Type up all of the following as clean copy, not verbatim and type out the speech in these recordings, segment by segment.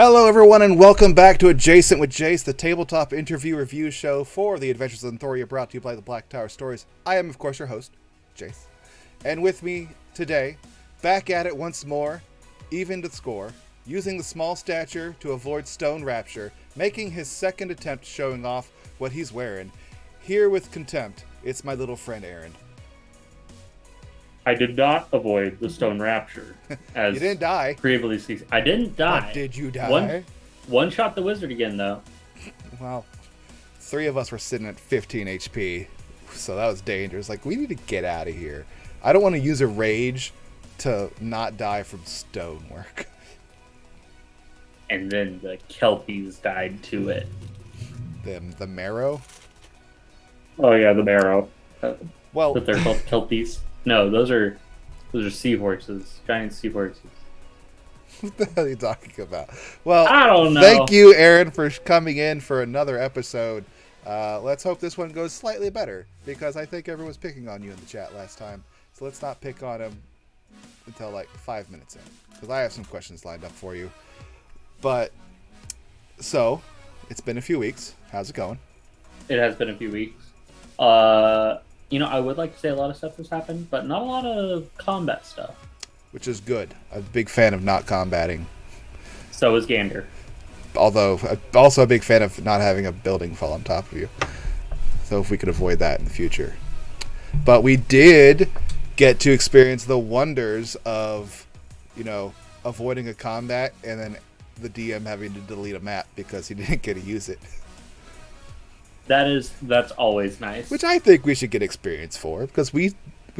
Hello, everyone, and welcome back to Adjacent with Jace, the tabletop interview review show for the Adventures of Thoria, brought to you by the Black Tower Stories. I am, of course, your host, Jace. And with me today, back at it once more, even to score, using the small stature to avoid stone rapture, making his second attempt showing off what he's wearing. Here with contempt, it's my little friend Aaron. I did not avoid the stone rapture. As You didn't die. Previously, I didn't die. But did you die? One shot the wizard again, though. Well, three of us were sitting at 15 HP, so that was dangerous. Like, we need to get out of here. I don't want to use a rage to not die from stonework. And then the Kelpies died to it. The marrow? Oh yeah, the marrow. Well, But they're called Kelpies. No, those are seahorses, giant seahorses. what the hell are you talking about? Well, I don't know. Thank you, Aaron, for coming in for another episode. Let's hope this one goes slightly better, because I think everyone was picking on you in the chat last time. So let's not pick on him until like 5 minutes in, because I have some questions lined up for you. But, so, it's been a few weeks. How's it going? It has been a few weeks. I would like to say a lot of stuff has happened, but not a lot of combat stuff. Which is good. I'm a big fan of not combating. So is Gander. Although, I'm also a big fan of not having a building fall on top of you. So if we could avoid that in the future. But we did get to experience the wonders of, avoiding a combat and then the DM having to delete a map because he didn't get to use it. That's always nice. Which I think we should get experience for, because we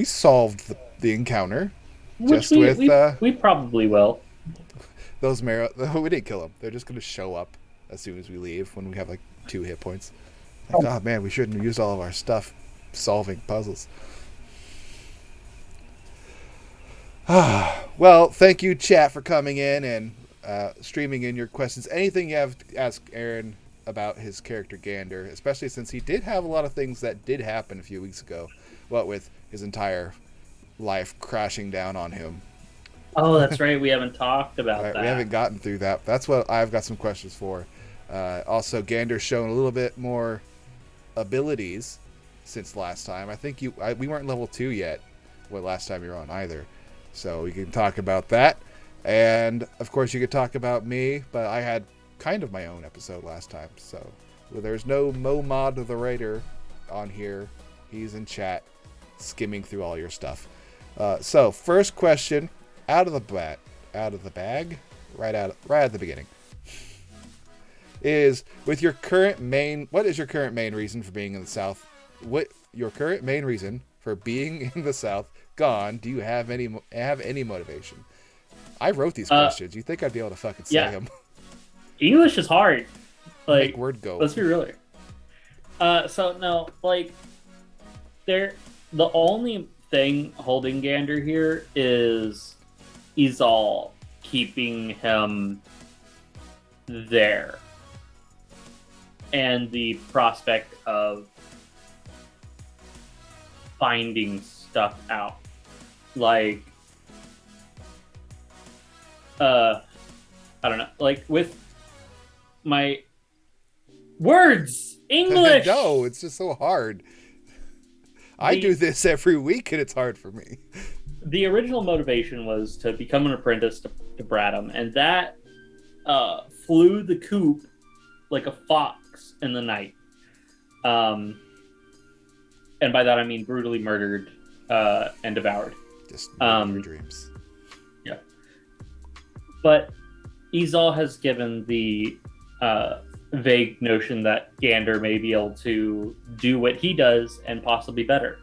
solved the encounter. Which we probably will. Those marrow, we didn't kill them. They're just going to show up as soon as we leave when we have like 2 hit points. Like, oh man, we shouldn't have used all of our stuff solving puzzles. Well, thank you, chat, for coming in and streaming in your questions. Anything you have to ask Aaron about his character Gander, especially since he did have a lot of things that did happen a few weeks ago, what with his entire life crashing down on him. Oh, that's right. We haven't talked about that. We haven't gotten through that. That's what I've got some questions for. Also, Gander's shown a little bit more abilities since last time. I think we weren't level 2 yet last time you were on either. So we can talk about that. And, of course, you could talk about me, but I had kind of my own episode last time. So there's no Mod the Raider on here. He's in chat skimming through all your stuff. So first question out of the bag, right at the beginning, is what is your current main reason for being in the South? What your current main reason for being in the South gone? Do you have any motivation? I wrote these questions. You think I'd be able to fucking say them? English is hard. Make word go. Let's be real here. The only thing holding Gander here is Izal keeping him there, and the prospect of finding stuff out, like I don't know, like with my words, English. No, it's just so hard. I do this every week, and it's hard for me. The original motivation was to become an apprentice to Bradham, and that flew the coop like a fox in the night. And by that I mean brutally murdered and devoured. Just your dreams. Yeah. But Izal has given the vague notion that Gander may be able to do what he does and possibly better.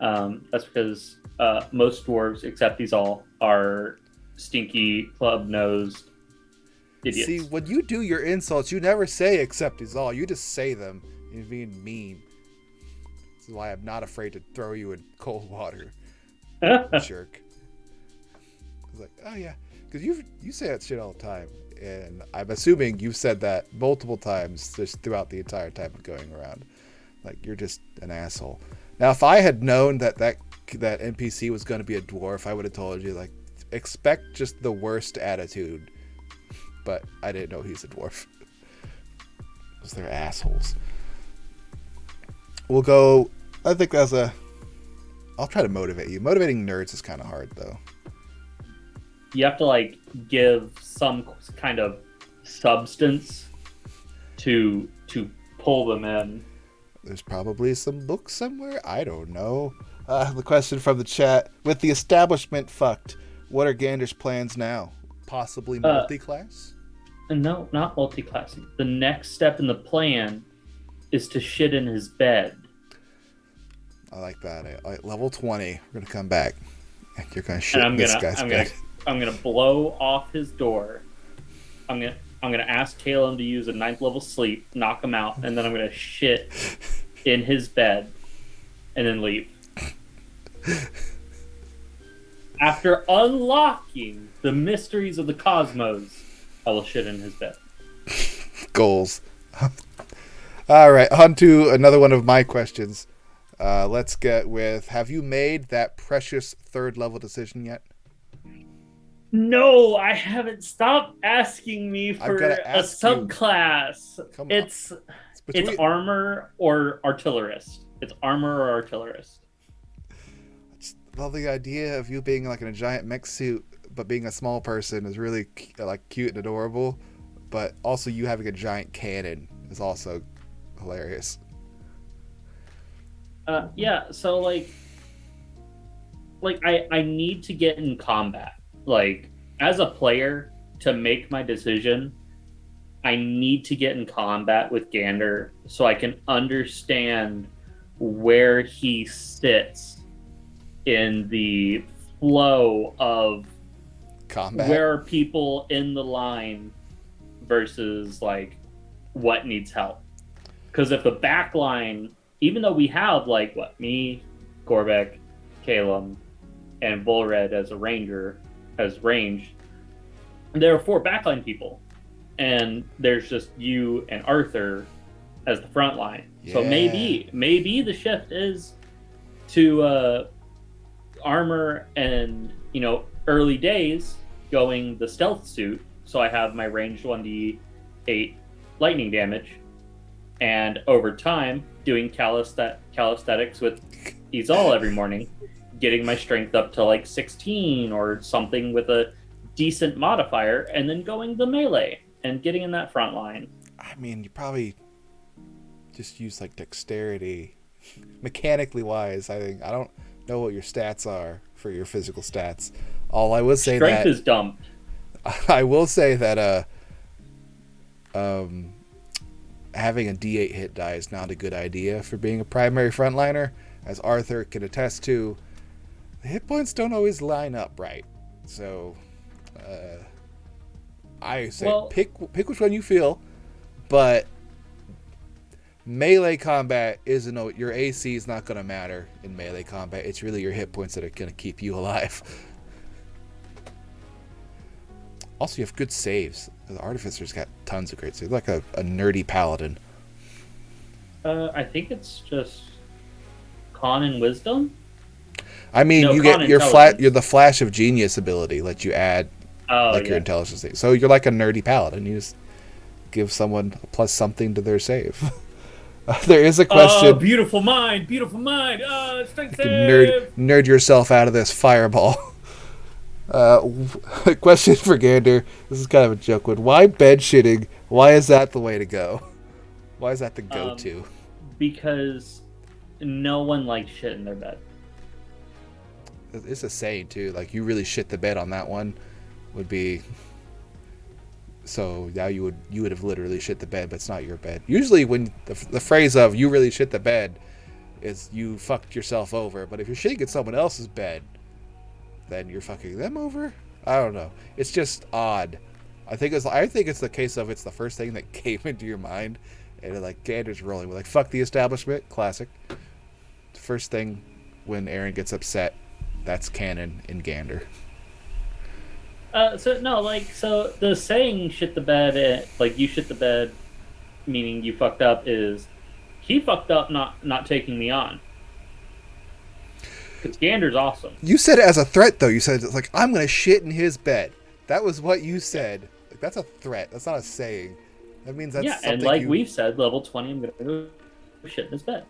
That's because most dwarves, except Izal, are stinky, club-nosed idiots. See, when you do your insults, you never say "except Izal." You just say them. You're being mean. This is why I'm not afraid to throw you in cold water. Jerk. It's like, oh yeah, because you say that shit all the time. And I'm assuming you've said that multiple times just throughout the entire time of going around. Like, you're just an asshole. Now, if I had known that NPC was going to be a dwarf, I would have told you, like, expect just the worst attitude but I didn't know he's a dwarf. Because they're assholes. We'll go. I think that's a. I'll try to motivate you. Motivating nerds is kind of hard, though. You have to like give some kind of substance to pull them in. There's probably some books somewhere. I don't know. The question from the chat: with the establishment fucked, what are Gander's plans now? Possibly multi-class? No, not multi-class. The next step in the plan is to shit in his bed. I like that. Level 20. We're gonna come back. You're gonna shit in this guy's bed. I'm gonna blow off his door. I'm gonna ask Caleb to use a 9th level sleep, knock him out, and then I'm gonna shit in his bed, and then leave. After unlocking the mysteries of the cosmos, I will shit in his bed. Goals. All right, on to another one of my questions. Let's get with, have you made that precious 3rd level decision yet? No, I haven't. Stop asking me for a subclass. It's armor or artillerist. It's armor or artillerist. I love the idea of you being like in a giant mech suit, but being a small person is really like cute and adorable. But also you having a giant cannon is also hilarious. Yeah. So like I need to get in combat. Like as a player, to make my decision, I need to get in combat with Gander so I can understand where he sits in the flow of combat. Where are people in the line versus like what needs help? Because if the back line, even though we have like me, Gorbachev, Caleb, and Bullred as a ranger, as range, there are 4 backline people, and there's just you and Arthur as the front line. Yeah. So maybe the shift is to armor and early days going the stealth suit, so I have my ranged 1d8 lightning damage, and over time doing calisthenics with Izal every morning, getting my strength up to like 16 or something with a decent modifier, and then going the melee and getting in that front line. I mean, you probably just use like dexterity, mechanically wise. I think I don't know what your stats are for your physical stats. All I will say strength is dumb. I will say that having a D8 hit die is not a good idea for being a primary frontliner, as Arthur can attest to. The hit points don't always line up right, so I say pick which one you feel, but melee combat isn't. Your AC is not going to matter in melee combat. It's really your hit points that are going to keep you alive. Also, you have good saves. The Artificer's got tons of great saves. Like a nerdy paladin. I think it's just con and wisdom. I mean, you get you're the flash of genius ability. Let you add your intelligence save. So you're like a nerdy paladin. You just give someone a plus something to their save. There is a question. Oh, beautiful mind, beautiful mind. Strength save. Nerd yourself out of this fireball. Question for Gander. This is kind of a joke one. Why bed shitting? Why is that the way to go? Why is that the go-to? Because no one likes shit in their bed. It's a saying too. Like, you really shit the bed on that one would be. So now you would have literally shit the bed, but it's not your bed. Usually, when the phrase of "you really shit the bed" is you fucked yourself over. But if you're shitting at someone else's bed, then you're fucking them over? I don't know. It's just odd. I think it's the case of it's the first thing that came into your mind, and like Gander's rolling with like fuck the establishment, classic. The first thing when Aaron gets upset, that's canon in Gander. So the saying "shit the bed," like you shit the bed, meaning you fucked up, is he fucked up not taking me on. Because Gander's awesome. You said it as a threat, though. You said it's like, I'm going to shit in his bed. That was what you said. Like, that's a threat. That's not a saying. That means that's Yeah, something and like you... we've said, level 20, I'm gonna go shit in this bed.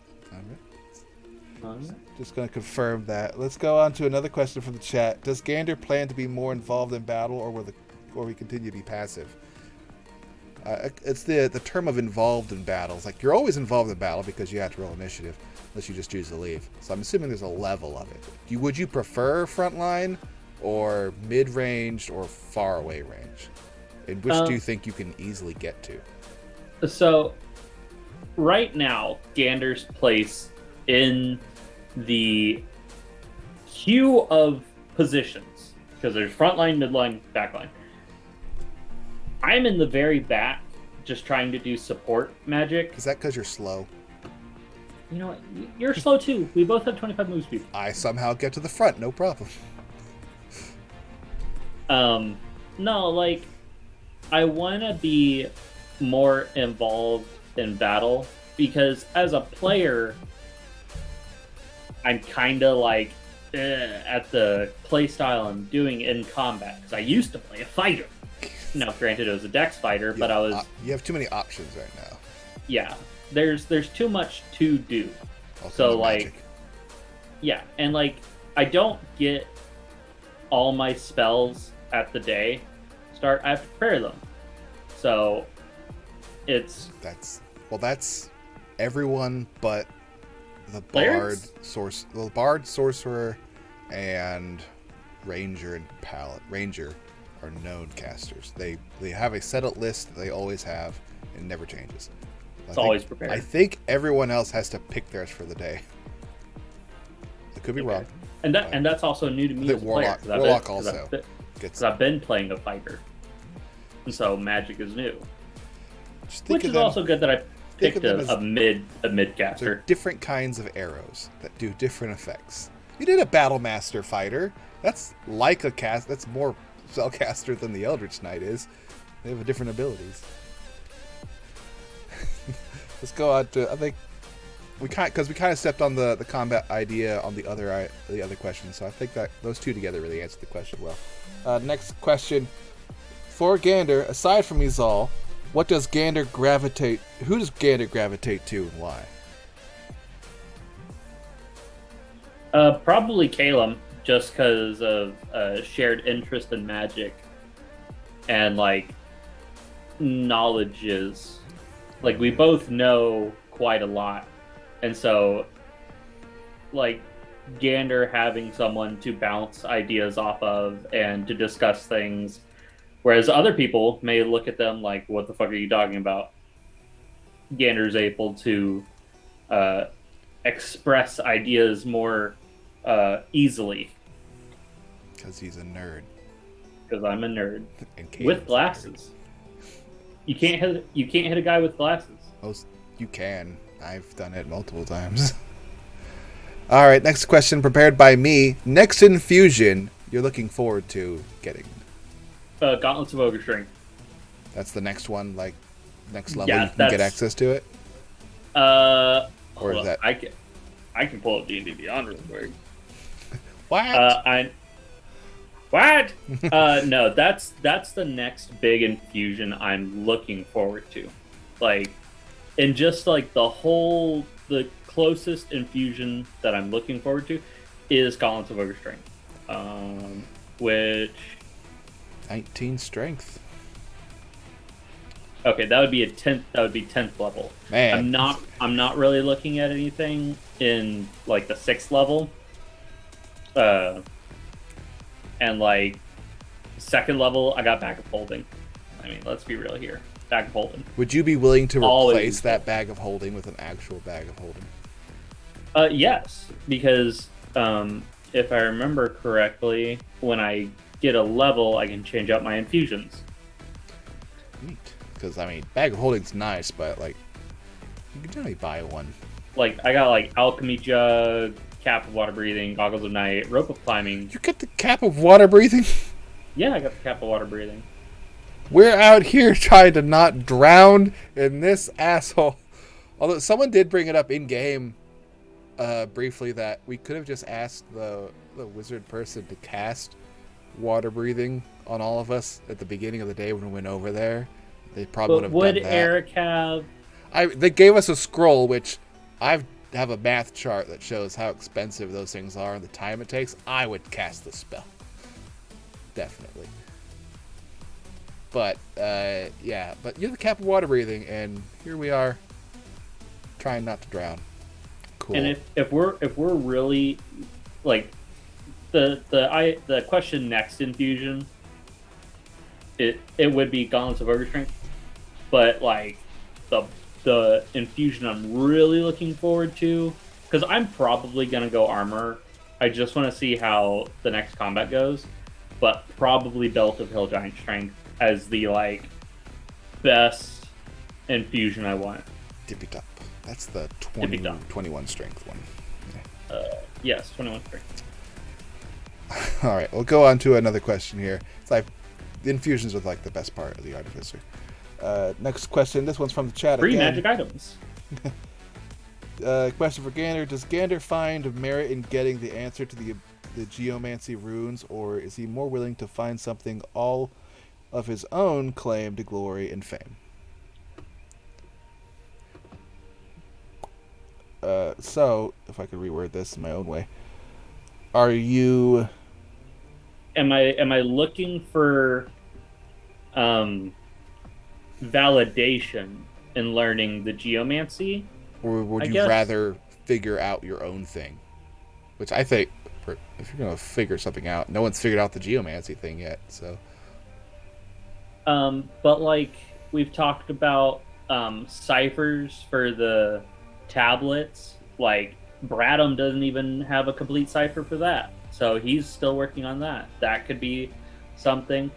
Alright. Just going to confirm that. Let's go on to another question from the chat. Does Gander plan to be more involved in battle, or will we continue to be passive? It's the term of involved in battles. Like, you're always involved in battle because you have to roll initiative, unless you just choose to leave. So I'm assuming there's a level of it. Would you prefer frontline, or mid-range, or far away range? And which do you think you can easily get to? So, right now, Gander's place in the queue of positions, because there's frontline, midline, backline. I'm in the very back, just trying to do support magic. Is that because you're slow? You know what? You're slow too. We both have 25 move speed. I somehow get to the front, no problem. No, like, I want to be more involved in battle, because as a player, I'm kind of like at the play style I'm doing in combat, because I used to play a fighter. Now, granted, it was a dex fighter, but I was... You have too many options right now. Yeah, there's too much to do. So, like... Magic. Yeah, and, like, I don't get all my spells at the day start. I have to prepare them. So, it's... That's everyone but the Bard, Sorcerer, and Ranger are known casters. They have a set up list that they always have, and it never changes. It's always prepared. I think everyone else has to pick theirs for the day. I could be wrong. And that's also new to me as a player. Warlock also. Because I've been playing a fighter. And so magic is new. Which is also good that I picked a mid caster. They're different kinds of arrows that do different effects. You did a Battle Master fighter. That's like a cast. That's more spellcaster than the Eldritch Knight is. They have different abilities. Let's go on to, I think we kind of stepped on the combat idea on the other question, so I think that those two together really answered the question well. Next question for Gander: aside from Izal, who does Gander gravitate to, and why? Probably Calum, just because of shared interest in magic and like knowledges. Like, we both know quite a lot, and so like Gander having someone to bounce ideas off of and to discuss things, whereas other people may look at them like, what the fuck are you talking about? Gander's able to express ideas more easily. Because he's a nerd. Because I'm a nerd. With glasses. You can't hit a guy with glasses. Oh, you can. I've done it multiple times. All right, next question prepared by me. Next infusion you're looking forward to getting? Gauntlets of Ogre Strength. That's the next one, like next level. Yeah, you can get access to it. Or is that? I can pull up D&D Beyond real quick. What? What? No, that's the next big infusion I'm looking forward to. Like, and just like the closest infusion that I'm looking forward to is Gauntlets of Ogre Strength. Which 19 strength. Okay, that would be 10th level. Man. I'm not really looking at anything in like the 6th level. And like 2nd level, I got Bag of Holding. I mean, let's be real here. Bag of Holding. Would you be willing to replace that Bag of Holding with an actual Bag of Holding? Yes, because if I remember correctly, when I get a level, I can change out my infusions. Neat. Because, I mean, Bag of Holding's nice, but, like, you can generally buy one. Like, I got, like, Alchemy Jug, Cap of Water Breathing, Goggles of Night, Rope of Climbing. You get the Cap of Water Breathing? Yeah, I got the Cap of Water Breathing. We're out here trying to not drown in this asshole. Although someone did bring it up in-game briefly that we could have just asked the wizard person to cast water breathing on all of us at the beginning of the day when we went over there, they probably would But have would done that. Eric have? They gave us a scroll, which I have a math chart that shows how expensive those things are and the time it takes. I would cast the spell. Definitely. But, yeah. But you're the cap of water breathing, and here we are, trying not to drown. Cool. And if we're really like the question next infusion, it would be Gauntlets of Ogre Strength, but like the infusion I'm really looking forward to, because I'm probably gonna go armor. I just want to see how the next combat goes, but probably Belt of Hill Giant Strength as the like best infusion I want. Dippy Top. That's the 21 strength one. Yeah. Yes, 21 strength. All right, we'll go on to another question here. It's like the infusions are like the best part of the Artificer. Next question. This one's from the chat. Free again. magic items. Question for Gander. Does Gander find merit in getting the answer to the geomancy runes, or is he more willing to find something all of his own claim to glory and fame? So, if I could reword this in my own way, are you? Am I looking for validation in learning the geomancy, Or would you rather figure out your own thing? Which I think, if you're going to figure something out, no one's figured out the geomancy thing yet, so. But like we've talked about ciphers for the tablets, like Bradham doesn't even have a complete cipher for that. So he's still working on that. That could be something.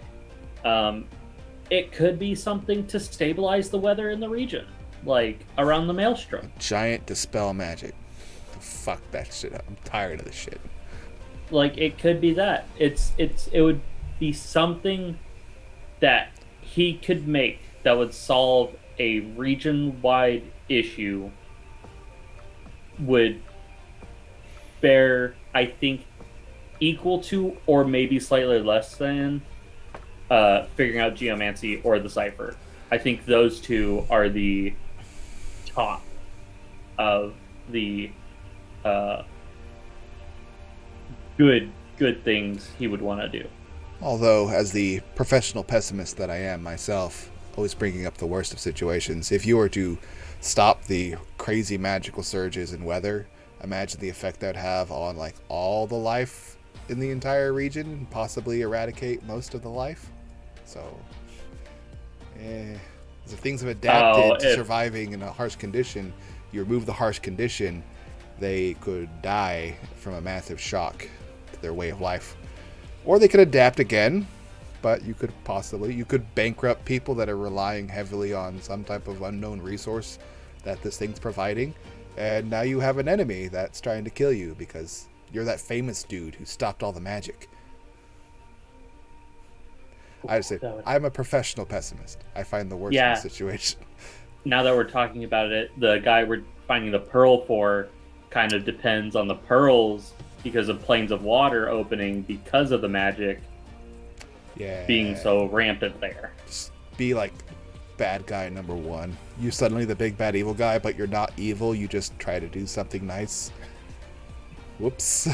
It could be something to stabilize the weather in the region, like around the Maelstrom. Giant dispel magic. Fuck that shit up. I'm tired of this shit. Like it could be that. It would be something that he could make that would solve a region-wide issue, would bear, I think, equal to or maybe slightly less than figuring out geomancy or the cipher. I think those two are the top of the good things he would want to do. Although, as the professional pessimist that I am myself, always bringing up the worst of situations, if you were to stop the crazy magical surges in weather, imagine the effect that would have on like all the life in the entire region, and possibly eradicate most of the life. So, the things have adapted to surviving in a harsh condition. You remove the harsh condition, they could die from a massive shock to their way of life. Or they could adapt again, but you could bankrupt people that are relying heavily on some type of unknown resource that this thing's providing, and now you have an enemy that's trying to kill you because you're that famous dude who stopped all the magic. I just say, I'm a professional pessimist. I find the worst in the situation. Now that we're talking about it, the guy we're finding the pearl for kind of depends on the pearls because of planes of water opening because of the magic being so rampant there. Just be like bad guy number one. You suddenly the big bad evil guy, but you're not evil. You just try to do something nice. Whoops.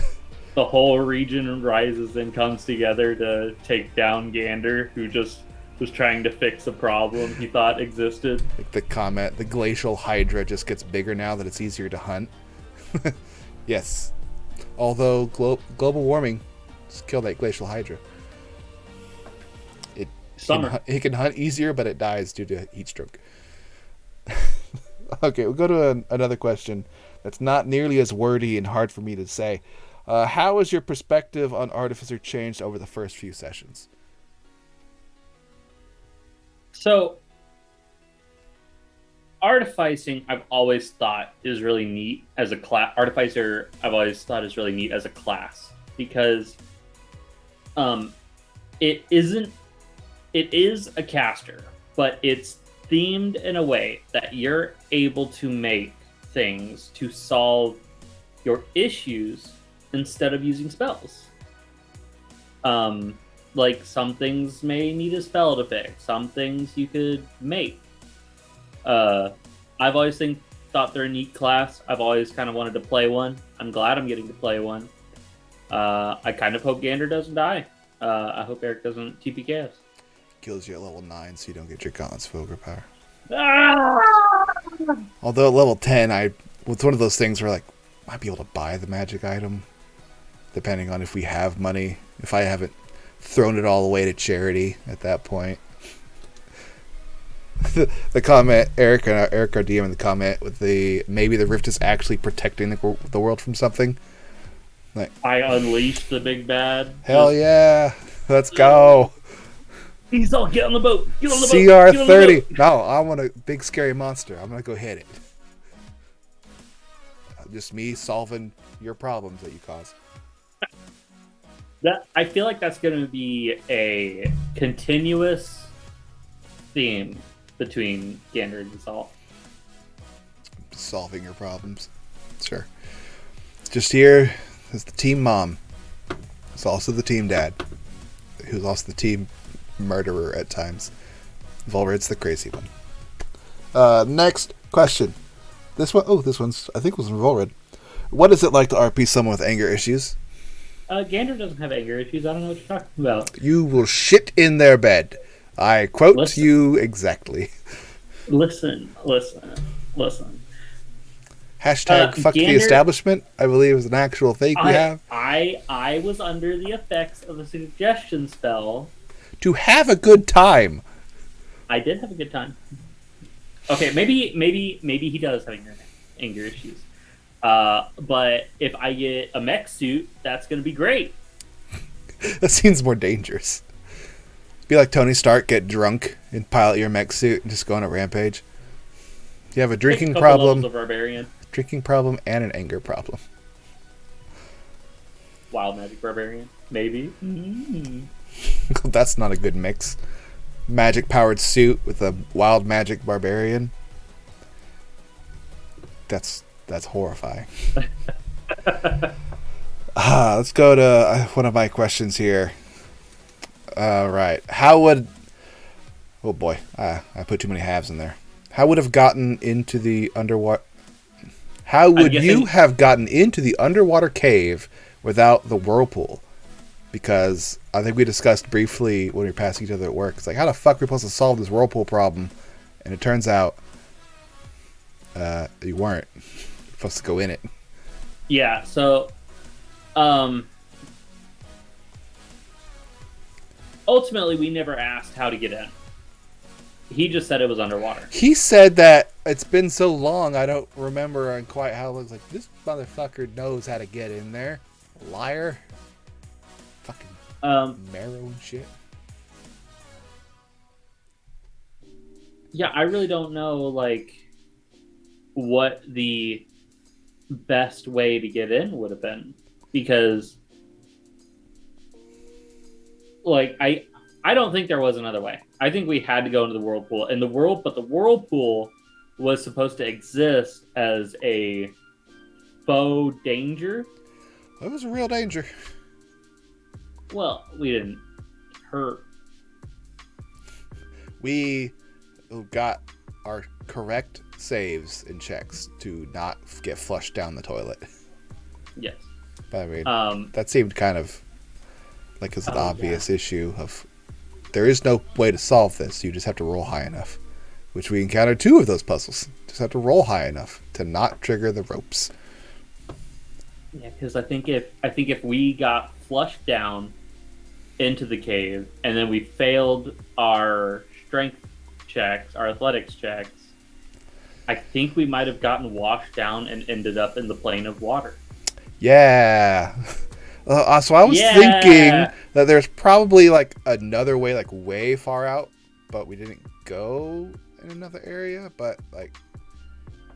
The whole region rises and comes together to take down Gander, who just was trying to fix a problem he thought existed. Like the comment, the glacial hydra just gets bigger now that it's easier to hunt. Yes. Although global warming, just kill that glacial hydra. It can hunt easier, but it dies due to heat stroke. Okay, we'll go to another question that's not nearly as wordy and hard for me to say. How has your perspective on Artificer changed over the first few sessions? So, artificing, I've always thought is really neat as a class. Artificer, I've always thought is really neat as a class because, it is a caster, but it's themed in a way that you're able to make things to solve your issues instead of using spells. like some things may need a spell to fix. Some things you could make. I've always thought they're a neat class. I've always kind of wanted to play one. I'm glad I'm getting to play one. I kind of hope Gander doesn't die. I hope Eric doesn't TP chaos. Kills you at level 9 so you don't get your Gauntlets for overpower. Ah! Although at level 10, it's one of those things where like might be able to buy the magic item, depending on if we have money. If I haven't thrown it all away to charity at that point. The comment, Eric, our DM in the comment with maybe the rift is actually protecting the world from something. Like, I unleashed the big bad. Hell yeah, let's go. He's all get on the boat. Get on the CR 30. No, I want a big scary monster. I'm gonna go hit it. Just me solving your problems that you cause. I feel like that's going to be a continuous theme between Gander and Gasol. Solving your problems. Sure. Just here is the team mom. It's also the team dad, who's also the team murderer at times. Volred's the crazy one. Next question. This one's I think was from Volred. What is it like to RP someone with anger issues? Gander doesn't have anger issues. I don't know what you're talking about. You will shit in their bed. I quote you exactly. Listen. Hashtag fuck Gander, the establishment, I believe is an actual thing we have. I was under the effects of a suggestion spell. To have a good time. I did have a good time. Okay, maybe he does have anger issues. But if I get a mech suit, that's going to be great. That seems more dangerous. Be like Tony Stark, get drunk and pilot your mech suit and just go on a rampage. You have a drinking problem, and an anger problem. Wild magic barbarian, maybe. Mm-hmm. That's not a good mix. Magic powered suit with a wild magic barbarian. That's horrifying. Let's go to one of my questions here. Right. How would... Oh boy, I put too many halves in there. How would have gotten into the underwater... How would you have gotten into the underwater cave without the whirlpool? Because I think we discussed briefly when we were passing each other at work. It's like, how the fuck are we supposed to solve this whirlpool problem? And it turns out you weren't supposed to go in it. Yeah, so ultimately we never asked how to get in. He just said it was underwater. He said that it's been so long, I don't remember quite how it looks like. This motherfucker knows how to get in there. Liar. Fucking marrow and shit. Yeah, I really don't know, like, what the best way to get in would have been. Because, like, I don't think there was another way. I think we had to go into the whirlpool. But the whirlpool was supposed to exist as a faux danger. It was a real danger. Well, we didn't hurt. We got our correct saves and checks to not get flushed down the toilet. Yes. But I mean, that seemed kind of like an obvious issue of there is no way to solve this. You just have to roll high enough, which we encountered 2 of those puzzles. Just have to roll high enough to not trigger the ropes. Yeah, because I think if we got flushed down into the cave and then we failed our strength checks, our athletics checks, I think we might have gotten washed down and ended up in the plane of water. Yeah. So I was thinking that there's probably like another way, like way far out, but we didn't go in another area. But like,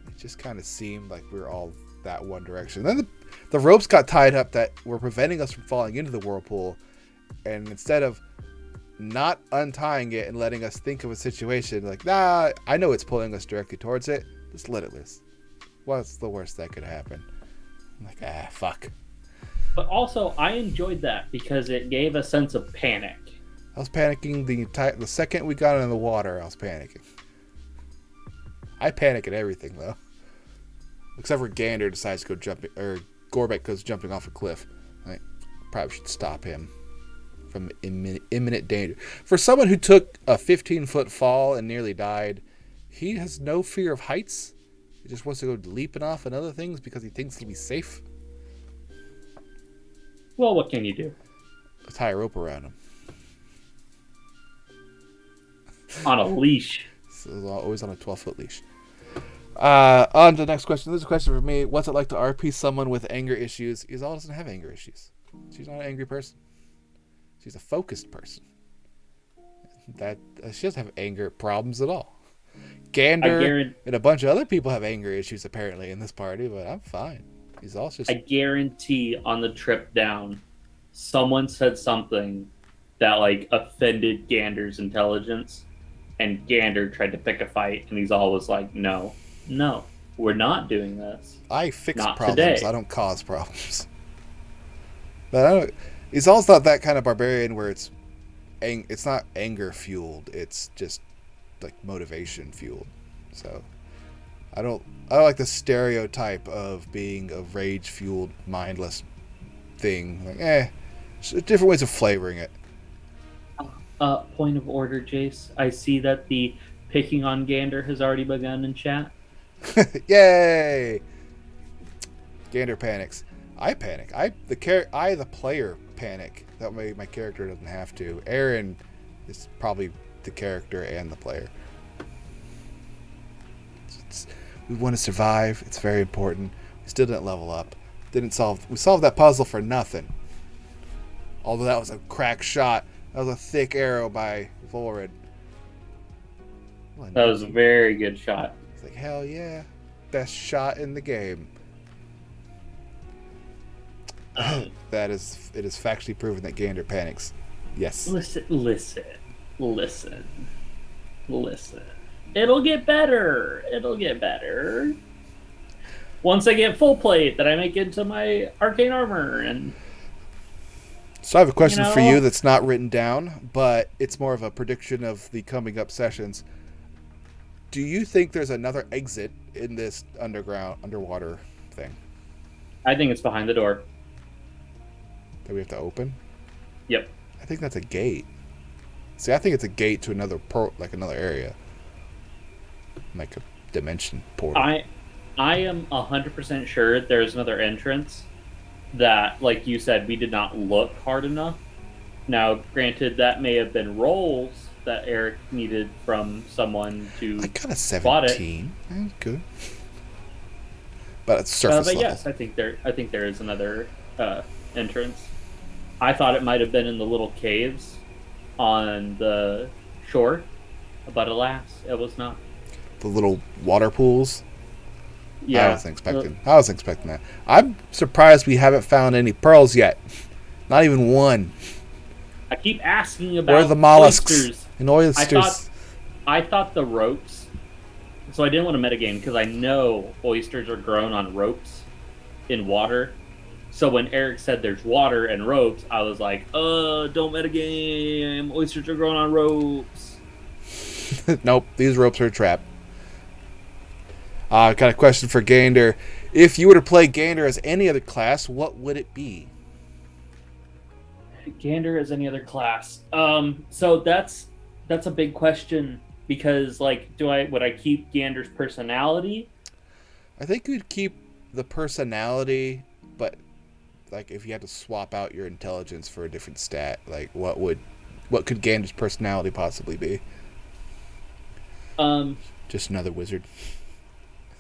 it just kind of seemed like we were all that one direction. Then the ropes got tied up that were preventing us from falling into the whirlpool, and instead of not untying it and letting us think of a situation like, nah, I know it's pulling us directly towards it. Just let it loose. What's the worst that could happen? I'm like, fuck. But also, I enjoyed that because it gave a sense of panic. I was panicking the second we got in the water. I was panicking. I panic at everything though, except for Gander decides to go jumping, or Gorbachev goes jumping off a cliff. Like, probably should stop him from imminent danger. For someone who took a 15-foot fall and nearly died, he has no fear of heights. He just wants to go leaping off and other things because he thinks he'll be safe. Well, what can you do? Tie a rope around him. On a leash. So always on a 12-foot leash. On to the next question. This is a question for me. What's it like to RP someone with anger issues? Izal doesn't have anger issues. She's not an angry person. She's a focused person. She doesn't have anger problems at all. Gander and a bunch of other people have anger issues apparently in this party, but I'm fine. I guarantee on the trip down, someone said something that like offended Gander's intelligence, and Gander tried to pick a fight, and Izal was like, "No, we're not doing this. I fix not problems. Today. I don't cause problems." But Izal's not that kind of barbarian where it's not anger fueled. It's just like motivation fueled. So I don't like the stereotype of being a rage fueled mindless thing. Like, different ways of flavoring it. Point of order, Jace. I see that the picking on Gander has already begun in chat. Yay! Gander panics. I panic. The player panic. That way my character doesn't have to. Aaron is probably the character and the player. We want to survive. It's very important. We still didn't level up. We solved that puzzle for nothing. Although that was a crack shot. That was a thick arrow by Volred. That was a very good shot. It's like, hell yeah. Best shot in the game. It is factually proven that Gander panics. Yes. Listen. It'll get better. Once I get full plate, then I make it to my arcane armor. And so I have a question for you that's not written down, but it's more of a prediction of the coming up sessions. Do you think there's another exit in this underwater thing? I think it's behind the door. That we have to open? Yep. I think that's a gate. See, I think it's a gate to another area. Like a dimension portal. I am 100% sure there's another entrance that, like you said, we did not look hard enough. Now, granted, that may have been rolls that Eric needed from someone to I got a 17. That's good. But it's surface level. Yes, I think there is another entrance. I thought it might have been in the little caves on the shore, but alas, it was not. The little water pools. Yeah, I wasn't expecting that. I'm surprised we haven't found any pearls yet. Not even one. I keep asking about where are the mollusks oysters. And oysters. I thought the ropes. So I didn't want to metagame because I know oysters are grown on ropes in water. So when Eric said there's water and ropes, I was like, don't metagame. Oysters are grown on ropes. Nope, these ropes are a trap. Got a question for Gander. If you were to play Gander as any other class, what would it be? Gander as any other class. So that's a big question because, like, would I keep Gander's personality? I think you'd keep the personality, but like if you had to swap out your intelligence for a different stat, like what could Gander's personality possibly be? Just another wizard.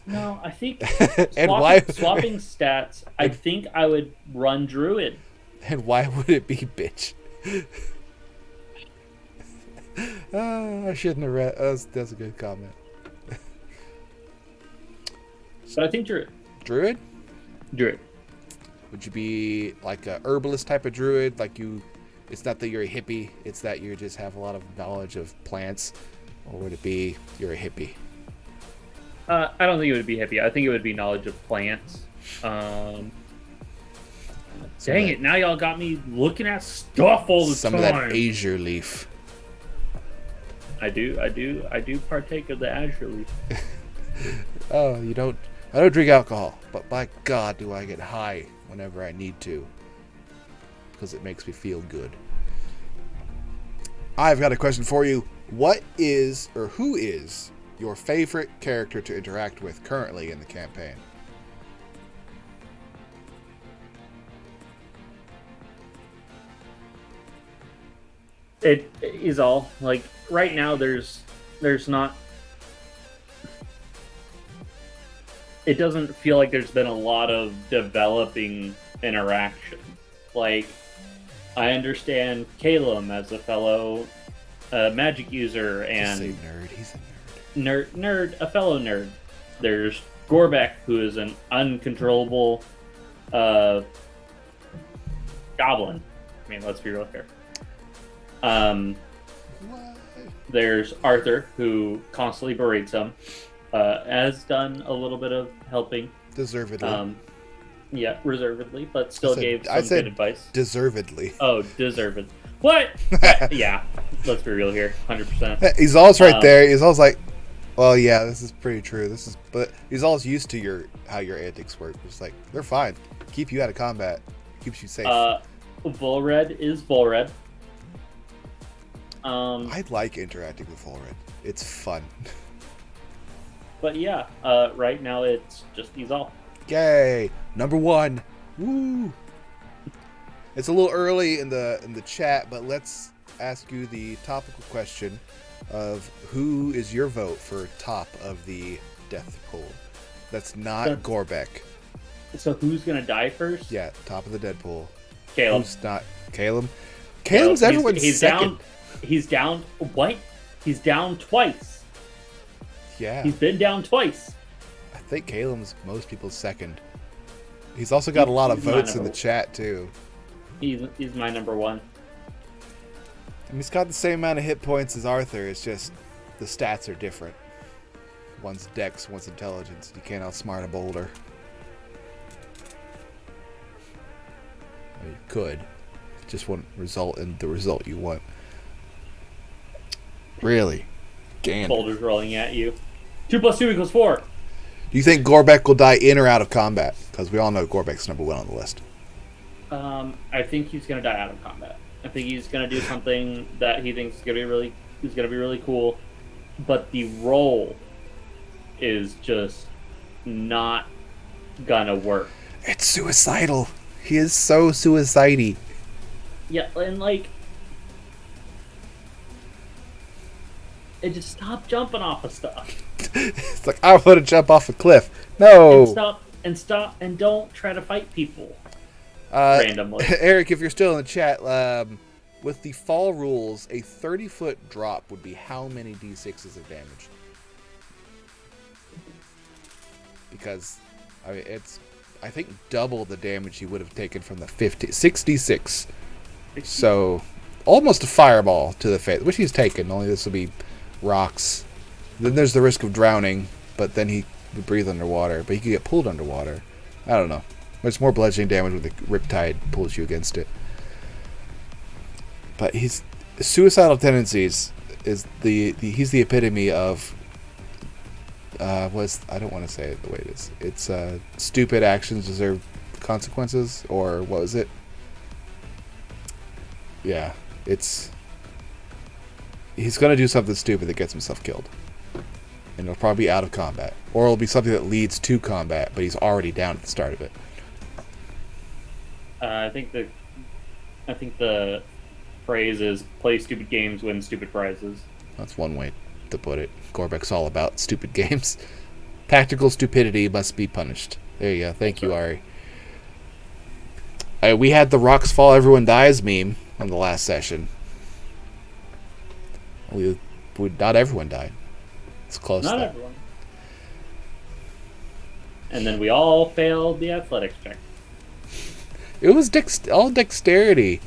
No, I think swapping stats, I think I would run Druid. And why would it be bitch? I shouldn't have read. That's a good comment. But I think Druid. Druid? Druid. Would you be like a herbalist type of druid? Like it's not that you're a hippie, it's that you just have a lot of knowledge of plants? Or would it be you're a hippie? I don't think it would be hippie. I think it would be knowledge of plants. Dang it! Now y'all got me looking at stuff all the some time. of that azure leaf. I do partake of the azure leaf. Oh, I don't drink alcohol, but by God, do I get high whenever I need to, because it makes me feel good. I've got a question for you. What is, or who is, your favorite character to interact with currently in the campaign? It is all like right now. There's not. It doesn't feel like there's been a lot of developing interaction. Like, I understand Calum as a fellow magic user and Just say nerd. He's a nerd, a fellow nerd. There's Gorbachev, who is an uncontrollable goblin. I mean, let's be real here. There's Arthur, who constantly berates him. Has done a little bit of helping. Deservedly. Yeah, reservedly, but still gave some good advice. Deservedly. Oh, deserved. What? Yeah, let's be real here. 100%. He's always right there. He's always like, well, yeah, this is pretty true. But he's always used to how your antics work. It's like, they're fine. Keep you out of combat. Keeps you safe. Volred is Volred. I like interacting with Volred. It's fun. But yeah, right now it's just Izal. Yay! Number 1. Woo! It's a little early in the chat, but let's ask you the topical question of who is your vote for top of the death pool. That's not Gorbachev. So who's gonna die first? Yeah, top of the dead pool. Caleb. Who's not Caleb? Caleb's everyone's he's second. He's down. What? He's down twice. Yeah. He's been down twice. I think Caleb's most people's second. He's also got a lot of votes in the chat too. He's my number 1. And he's got the same amount of hit points as Arthur. It's just the stats are different. One's dex, one's intelligence. You can't outsmart a boulder. I mean, you could. It just wouldn't result in the result you want. Really? Gander. Boulders rolling at you. 2 + 2 = 4. Do you think Gorbachev will die in or out of combat? Because we all know Gorbachev's number 1 on the list. I think he's gonna die out of combat. I think he's gonna do something that he thinks is gonna be really cool, but the role is just not gonna work. It's suicidal. He is so suicidal. Yeah, and like, and just stop jumping off of stuff. It's like, I want to jump off a cliff. No. And stop and don't try to fight people randomly. Eric, if you're still in the chat, with the fall rules, a 30-foot drop would be how many d6s of damage? Because, I mean, it's, I think, double the damage he would have taken from the 66. So, almost a fireball to the face, which he's taken, only this will be rocks. Then there's the risk of drowning, but then he would breathe underwater, but he could get pulled underwater. I don't know. There's more bludgeoning damage when the riptide pulls you against it. But his suicidal tendencies is he's the epitome of I don't want to say it the way it is. It's stupid actions deserve consequences, or what was it? Yeah, he's gonna do something stupid that gets himself killed. And it'll probably be out of combat. Or it'll be something that leads to combat, but he's already down at the start of it. I think the phrase is play stupid games, win stupid prizes. That's one way to put it. Gorbachev's all about stupid games. Tactical stupidity must be punished. There you go. Thank you, Ari. We had the rocks fall, everyone dies meme on the last session. Not everyone died. It's close. Not everyone. And then we all failed the athletics check. It was all dexterity.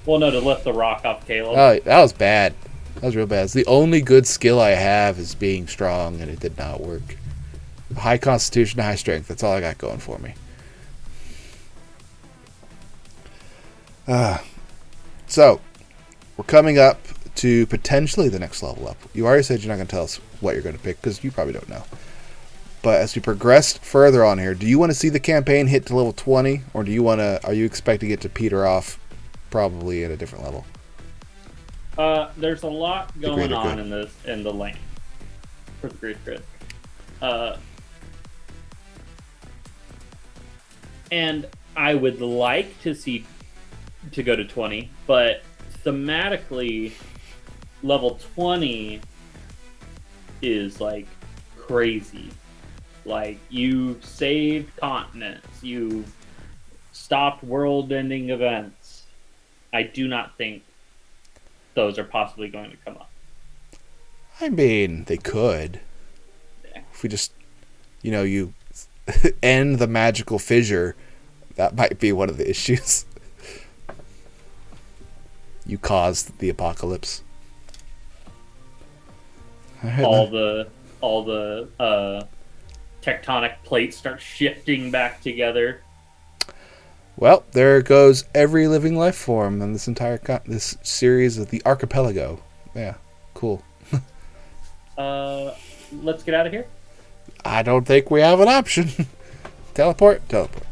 Well, no, to lift the rock off Caleb. Oh, that was bad. That was real bad. It's the only good skill I have is being strong, and it did not work. High constitution, high strength. That's all I got going for me. So, we're coming up to potentially the next level up. You already said you're not going to tell us what you're going to pick because you probably don't know. But as we progress further on here, do you want to see the campaign hit to level 20, or do you want to? Are you expecting it to peter off, probably at a different level? There's a lot going on in the lane for the great grid. And I would like to see to go to 20, but thematically, level 20 is like crazy. Like, you've saved continents, you've stopped world-ending events. I do not think those are possibly going to come up. I mean, they could. Yeah. If we just, you end the magical fissure, that might be one of the issues. You caused the apocalypse. All the tectonic plates start shifting back together. Well, there goes every living life form in this entire this series of the archipelago. Yeah, cool. Let's get out of here. I don't think we have an option. Teleport. Teleport.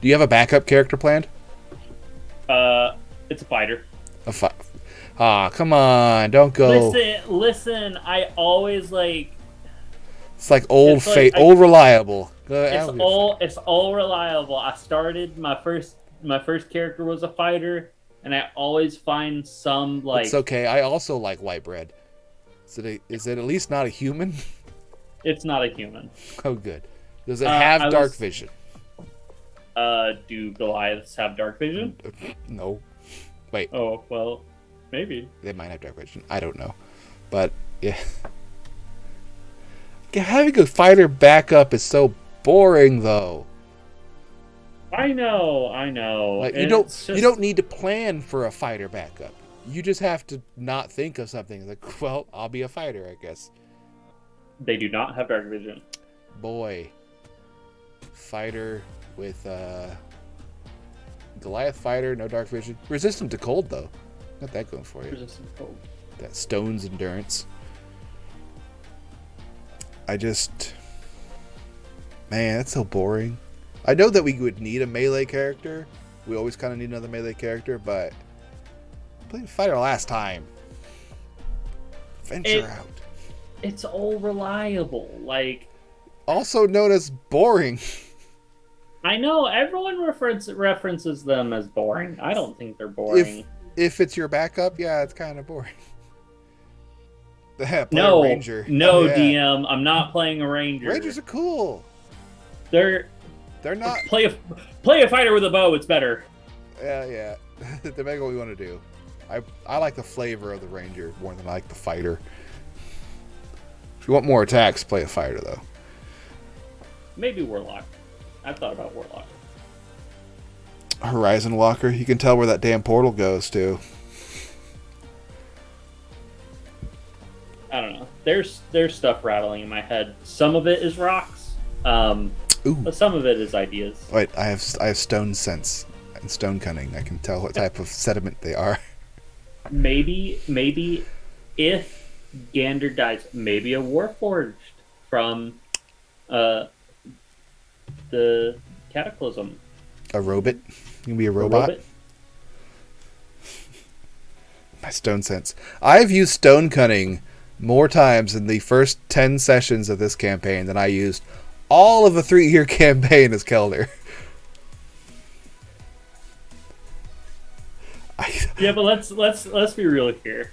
Do you have a backup character planned? It's a fighter. Come on, don't go. Listen. I always like. It's like old reliable. It's all reliable. I started my first character was a fighter, and I always find some like. It's okay. I also like white bread. Is it at least not a human? It's not a human. Oh, good. Does it have dark vision? Do Goliaths have dark vision? No. Wait. Oh, well, maybe. They might have dark vision. I don't know. But, yeah. Having a fighter backup is so boring, though. I know. Like, you don't need to plan for a fighter backup. You just have to not think of something. Like, well, I'll be a fighter, I guess. They do not have dark vision. Boy. Fighter with Goliath fighter, no dark vision. Resistant to cold, though. Got that going for you. Resistant to cold. That stone's endurance. Man, that's so boring. I know that we would need a melee character. We always kind of need another melee character, but played fighter last time. Venture out. It's all reliable. Like, also known as boring. I know everyone references them as boring. I don't think they're boring. If it's your backup, yeah, it's kind of boring. No, Ranger. No, yeah. DM. I'm not playing a ranger. Rangers are cool. They're not. Play a fighter with a bow. It's better. Yeah. Depending on what we want to do. I like the flavor of the ranger more than I like the fighter. If you want more attacks, play a fighter though. Maybe warlock. I've thought about warlock. Horizon Walker. You can tell where that damn portal goes to. I don't know. There's stuff rattling in my head. Some of it is rocks. But some of it is ideas. Wait, I have stone sense and stone cunning. I can tell what type of sediment they are. Maybe if Gander dies, maybe a Warforged from the Cataclysm. A robot? You can be a robot? My stone sense. I've used stone cunning more times in the first 10 sessions of this campaign than I used all of a 3-year campaign as Kelder. Yeah, but let's be real here.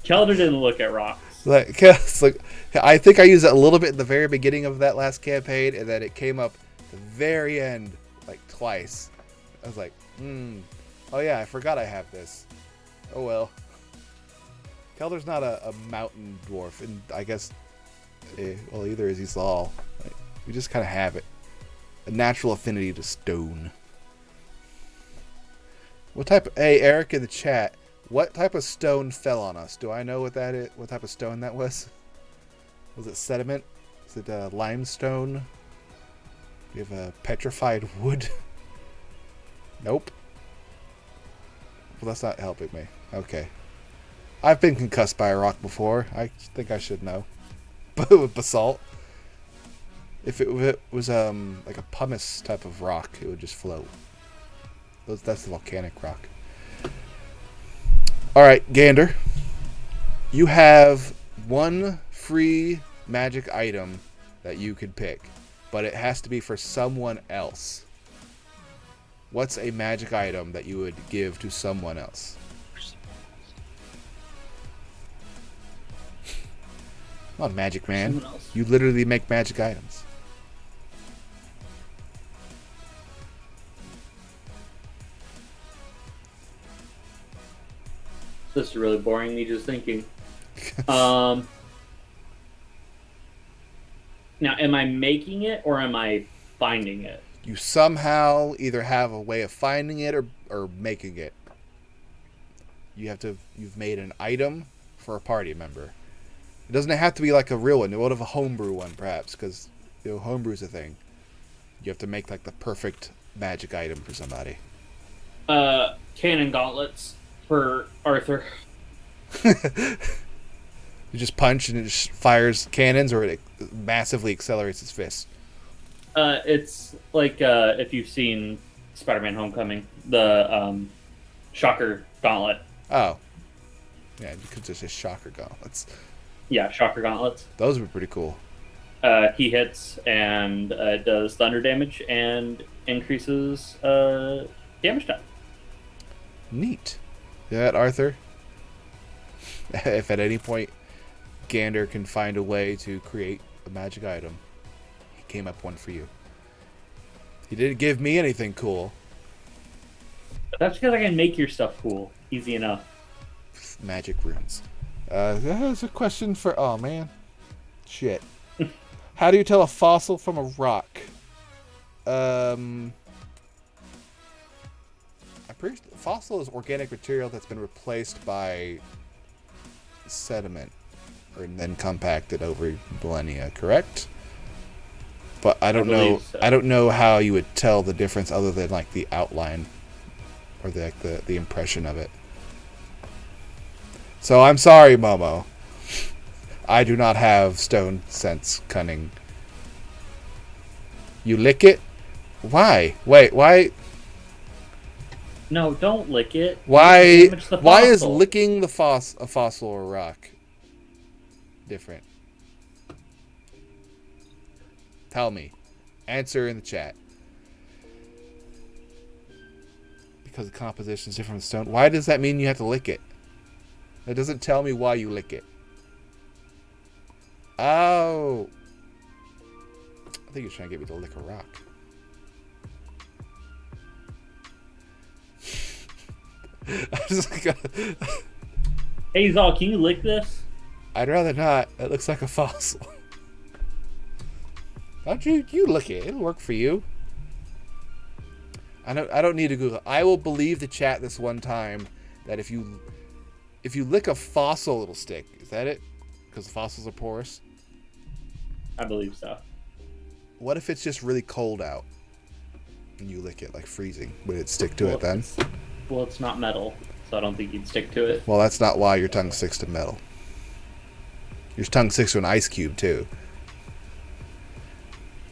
Kelder didn't look at rocks. I think I used it a little bit in the very beginning of that last campaign, and then it came up at the very end, like twice. I was like, oh yeah, I forgot I have this. Oh well. Kelder's not a mountain dwarf, and I guess, well, either is he Saul. We just kind of have it. A natural affinity to stone. What type of... Hey, Eric in the chat. What type of stone fell on us? Do I know what that is? What type of stone that was? Was it sediment? Is it limestone? Do you have a petrified wood? Nope. Well, that's not helping me. Okay. I've been concussed by a rock before. I think I should know. But with basalt, if it was like a pumice type of rock, it would just float. That's the volcanic rock. All right, Gander. You have one free magic item that you could pick, but it has to be for someone else. What's a magic item that you would give to someone else? Come on, Magic Man. You literally make magic items. This is really boring. Me just thinking. Now, am I making it or am I finding it? You somehow either have a way of finding it or making it. You've made an item for a party member. It doesn't have to be like a real one. What if a homebrew one, perhaps? Because homebrew's a thing. You have to make like the perfect magic item for somebody. Cannon gauntlets for Arthur. You just punch and it just fires cannons, or it massively accelerates his fist. It's like if you've seen Spider-Man: Homecoming, the Shocker Gauntlet. Oh, yeah, you could just say Shocker Gauntlets. Yeah, Shocker Gauntlets. Those were pretty cool. He hits and does thunder damage and increases damage time. Neat. Yeah, Arthur. If at any point Gander can find a way to create a magic item, he came up one for you. He didn't give me anything cool. That's because I can make your stuff cool. Easy enough. Magic runes. That's a question for... Oh, man. Shit. How do you tell a fossil from a rock? I'm pretty sure fossil is organic material that's been replaced by sediment and then compacted over millennia, correct? But I don't know. So. I don't know how you would tell the difference other than like the outline or the impression of it. So I'm sorry, Momo. I do not have stone sense cunning. You lick it? Why? Wait, why? No, don't lick it. Why? Why is licking a fossil or a rock different? Tell me. Answer in the chat. Because the composition is different from stone. Why does that mean you have to lick it? It doesn't tell me why you lick it. Oh. I think you're trying to get me to lick a rock. Hey, Zal, can you lick this? I'd rather not. It looks like a fossil. Don't you lick it. It'll work for you. I don't need to Google. I will believe the chat this one time that if you lick a fossil, it'll stick. Is that it? Because fossils are porous? I believe so. What if it's just really cold out and you lick it, like freezing? Would it stick to it then? Well, it's not metal, so I don't think you'd stick to it. Well, that's not why your tongue sticks to metal. Your tongue sticks to an ice cube, too.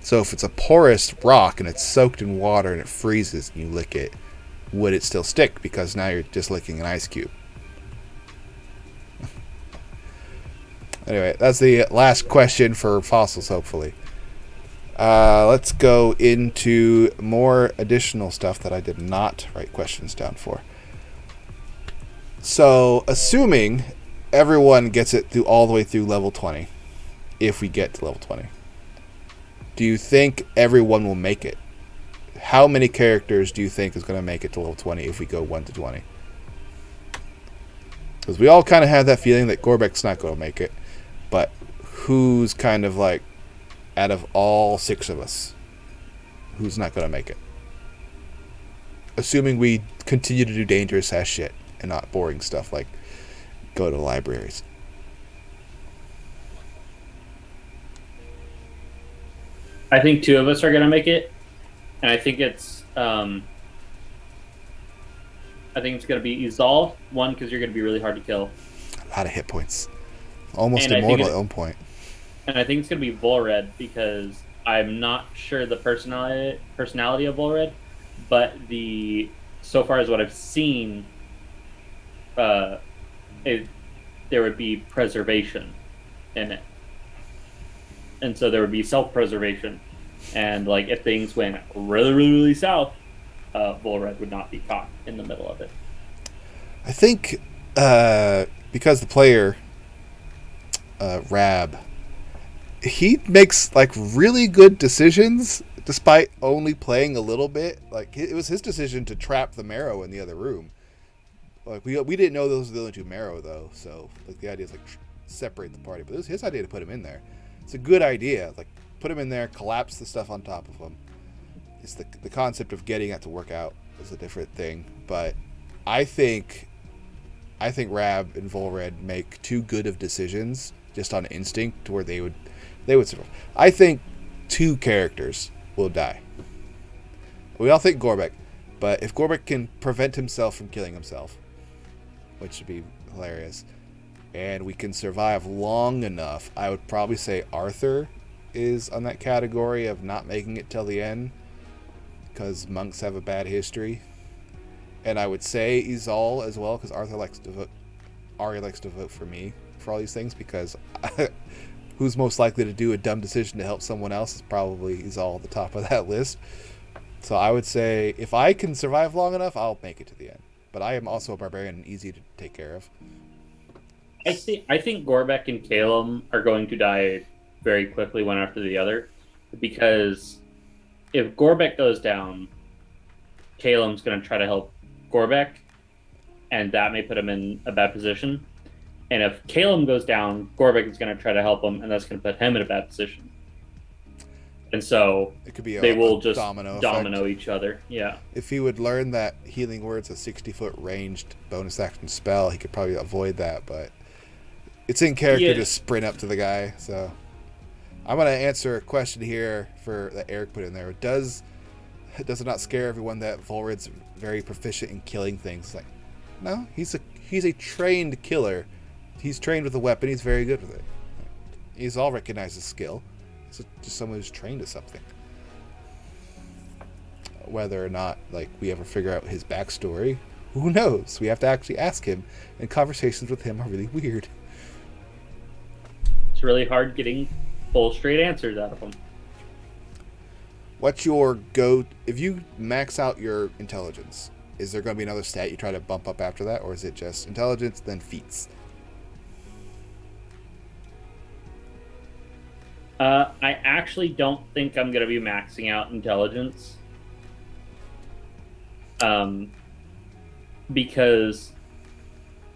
So if it's a porous rock and it's soaked in water and it freezes and you lick it, would it still stick? Because now you're just licking an ice cube. Anyway, that's the last question for fossils, hopefully. Let's go into more additional stuff that I did not write questions down for. So, assuming everyone gets it through all the way through level 20, if we get to level 20, do you think everyone will make it? How many characters do you think is going to make it to level 20 if we go 1 to 20? Because we all kind of have that feeling that Gorbach's not going to make it. But who's kind of like, out of all 6 of us, who's not going to make it? Assuming we continue to do dangerous ass shit and not boring stuff like go to libraries. I think 2 of us are going to make it. And I think it's I think it's going to be Izal. One, because you're going to be really hard to kill. A lot of hit points. Almost And immortal at one point. And I think it's going to be Volred because I'm not sure the personality of Volred, but so far as what I've seen, there would be preservation in it, and so there would be self-preservation, and like if things went really, really, really south, Volred would not be caught in the middle of it. I think because the player Rab, he makes like really good decisions despite only playing a little bit. Like it was his decision to trap the marrow in the other room. Like we didn't know those were the only two marrow though, so like the idea is like separate the party. But it was his idea to put him in there. It's a good idea. Like put him in there, collapse the stuff on top of him. It's the concept of getting that to work out is a different thing. But I think Rab and Volred make too good of decisions just on instinct to where they would survive. I think 2 characters will die. We all think Gorbachev, but if Gorbachev can prevent himself from killing himself, which would be hilarious, and we can survive long enough, I would probably say Arthur is on that category of not making it till the end because monks have a bad history. And I would say Izal as well because Ari likes to vote for me for all these things because who's most likely to do a dumb decision to help someone else is probably Izal at the top of that list. So I would say if I can survive long enough, I'll make it to the end. But I am also a barbarian and easy to take care of. I think Gorbachev and Calum are going to die very quickly one after the other because if Gorbachev goes down, Calum's going to try to help Gorbachev, and that may put him in a bad position. And if Calum goes down, Gorbachev is going to try to help him, and that's going to put him in a bad position. And so it could be they will just domino each other. Yeah. If he would learn that Healing Word's a 60-foot ranged bonus action spell, he could probably avoid that, but it's in character to sprint up to the guy. So I'm going to answer a question here that Eric put in there. Does it not scare everyone that Volred's very proficient in killing things? Like, no, he's a trained killer. He's trained with a weapon. He's very good with it. He's all recognizes skill. It's just someone who's trained at something. Whether or not like we ever figure out his backstory, who knows? We have to actually ask him, and conversations with him are really weird. It's really hard getting full straight answers out of him. What's if you max out your intelligence, is there going to be another stat you try to bump up after that, or is it just intelligence then feats? I actually don't think I'm going to be maxing out intelligence. Because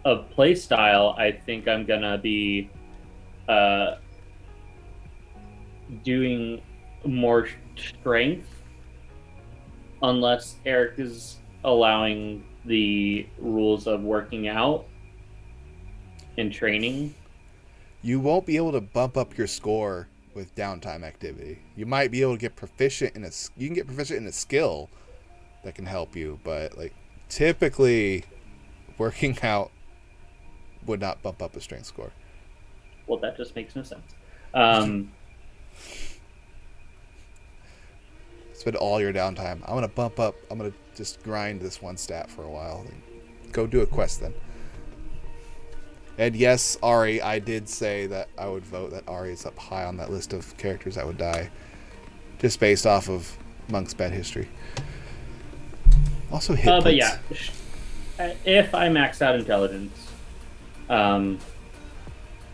of playstyle, I think I'm going to be doing more strength unless Eric is allowing the rules of working out and training. You won't be able to bump up your score with downtime activity. You might be able to get proficient in a skill that can help you, but like typically working out would not bump up a strength score. Well, that just makes no sense. Spend all your downtime. I'm gonna just grind this one stat for a while. Go do a quest then. And yes, Ari, I did say that I would vote that Ari is up high on that list of characters that would die. Just based off of Monk's bad history. Also hit points. But yeah, if I max out intelligence,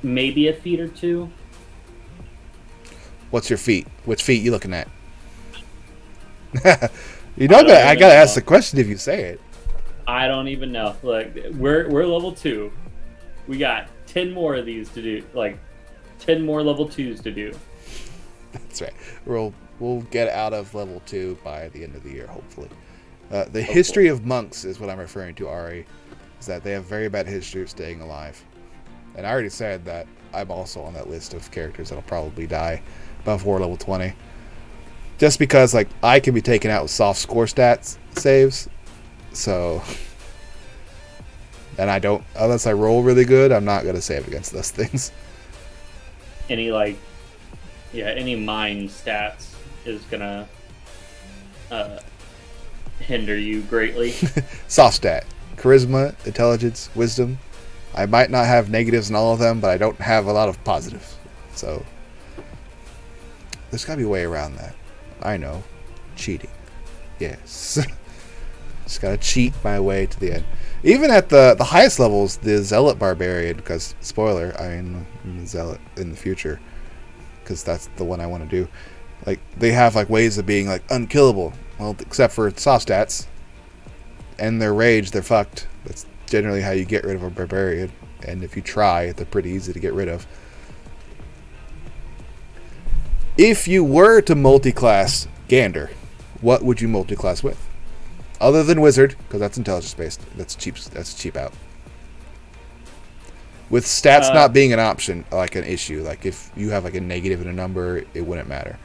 maybe a feat or 2. What's your feat? Which feat you looking at? I gotta ask the question if you say it. I don't even know. Like we're level 2. We got 10 more of these to do. Like 10 more level 2s to do. That's right. We'll get out of level 2 by the end of the year, hopefully. The history of monks is what I'm referring to, Ari. Is that they have very bad history of staying alive. And I already said that I'm also on that list of characters that'll probably die before level 20. Just because like I can be taken out with soft score stats saves. So And I don't, unless I roll really good, I'm not going to save against those things. Any any mind stats is gonna hinder you greatly. Soft stat: charisma, intelligence, wisdom. I might not have negatives in all of them, but I don't have a lot of positives. So there's got to be a way around that. I know. Cheating. Yes. Just got to cheat my way to the end. Even at the highest levels, the Zealot Barbarian, because, spoiler, I'm a Zealot in the future, because that's the one I want to do. Like, they have, like, ways of being, like, unkillable. Well, except for soft stats. And their rage, they're fucked. That's generally how you get rid of a Barbarian. And if you try, they're pretty easy to get rid of. If you were to multi-class Gander, what would you multi-class with? Other than Wizard, because that's intelligence based. That's cheap out. With stats not being an option, like an issue. Like if you have like a negative in a number, it wouldn't matter.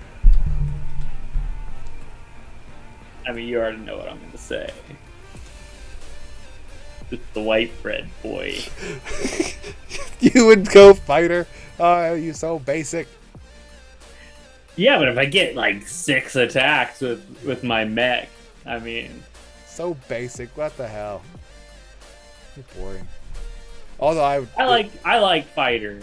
I mean, you already know what I'm going to say. It's the white bread boy. You would go fighter? Oh, you so basic. Yeah, but if I get like 6 attacks with my mech, I mean... So basic. What the hell? You're boring. Although I like fighter.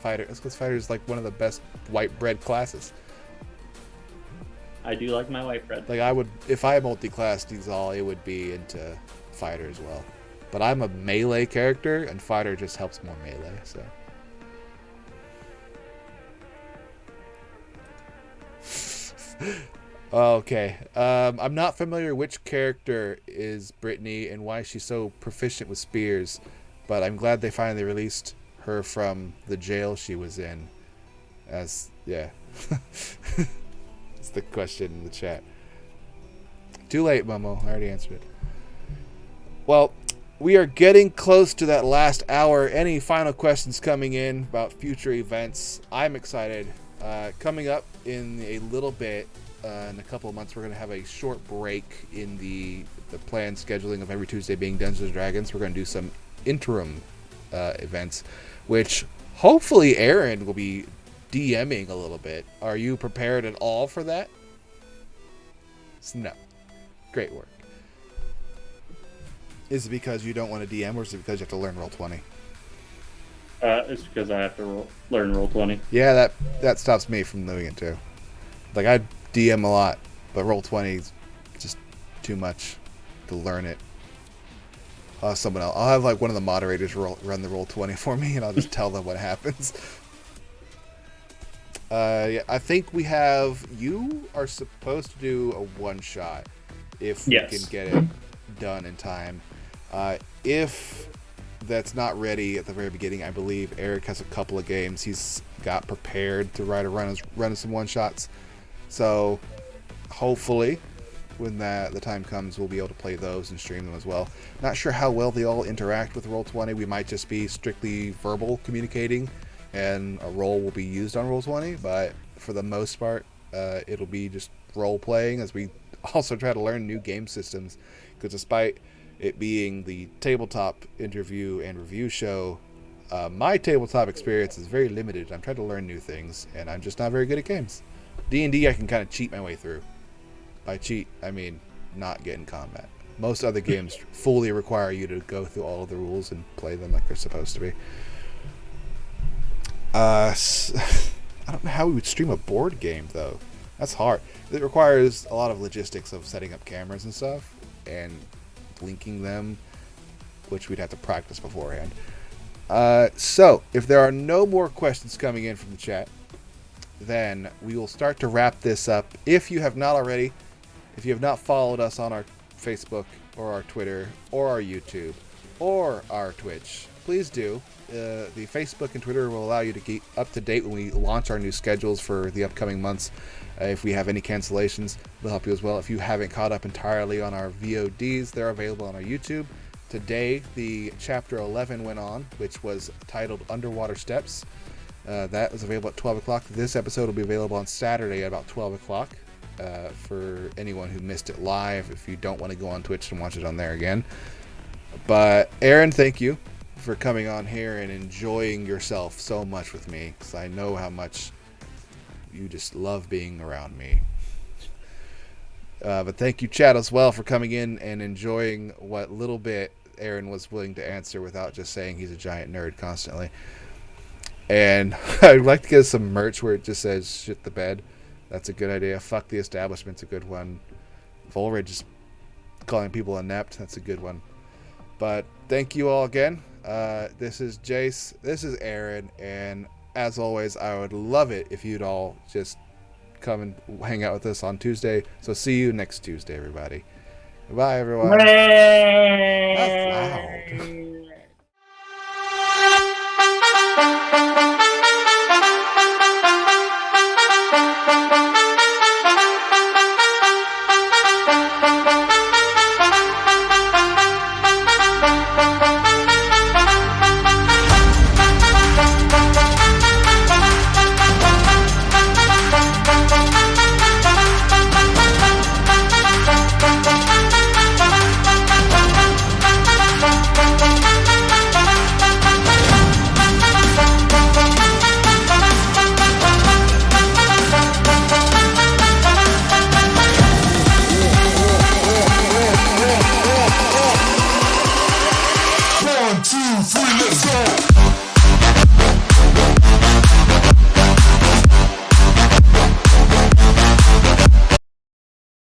Fighter. It's because fighter is like one of the best white bread classes. I do like my white bread. Like I would, if I multi-classed these all, it would be into fighter as well. But I'm a melee character, and fighter just helps more melee. So. Okay. I'm not familiar which character is Brittany and why she's so proficient with spears, but I'm glad they finally released her from the jail she was in. That's the question in the chat. Too late, Momo. I already answered it. Well, we are getting close to that last hour. Any final questions coming in about future events? I'm excited. Coming up in a little bit, in a couple of months, we're going to have a short break in the planned scheduling of every Tuesday being Dungeons & Dragons. We're going to do some interim events, which hopefully Aaron will be DMing a little bit. Are you prepared at all for that? No. Great work. Is it because you don't want to DM, or is it because you have to learn Roll20? It's because I have to learn Roll20. Yeah, that stops me from doing it too. Like I DM a lot, but Roll20 is just too much to learn it. I'll have someone else. I'll have like one of the moderators run the Roll20 for me, and I'll just tell them what happens. Yeah, I think you are supposed to do a one shot if we can get it done in time. If that's not ready at the very beginning, I believe Eric has a couple of games he's got prepared to run some one shots. So hopefully when the time comes, we'll be able to play those and stream them as well. Not sure how well they all interact with Roll20. We might just be strictly verbal communicating, and a roll will be used on Roll20, but for the most part, it'll be just role playing as we also try to learn new game systems, because despite it being the tabletop interview and review show, my tabletop experience is very limited. I'm trying to learn new things, and I'm just not very good at games. D&D I can kind of cheat my way through. By cheat, I mean not get in combat. Most other games fully require you to go through all of the rules and play them like they're supposed to be. I don't know how we would stream a board game, though. That's hard. It requires a lot of logistics of setting up cameras and stuff, and linking them, which we'd have to practice beforehand. So, if there are no more questions coming in from the chat, then we will start to wrap this up. If you have not already, if you have not followed us on our Facebook or our Twitter or our YouTube or our Twitch, please do. The Facebook and Twitter will allow you to keep up to date when we launch our new schedules for the upcoming months. If we have any cancellations, they'll help you as well. If you haven't caught up entirely on our VODs, they're available on our YouTube. Today, the Chapter 11 went on, which was titled Underwater Steps. That was available at 12 o'clock. This episode will be available on Saturday at about 12 o'clock for anyone who missed it live, if you don't want to go on Twitch and watch it on there again. But Aaron, thank you for coming on here and enjoying yourself so much with me, because I know how much you just love being around me. But thank you, Chad, as well, for coming in and enjoying what little bit Aaron was willing to answer without just saying he's a giant nerd constantly. And I'd like to get some merch where it just says shit the bed. That's a good idea. Fuck the establishment's a good one. Volridge is calling people inept. That's a good one. But thank you all again. This is Jace. This is Aaron. And as always, I would love it if you'd all just come and hang out with us on Tuesday. So see you next Tuesday, everybody. Bye, everyone. That's loud. One, two, three, let's go.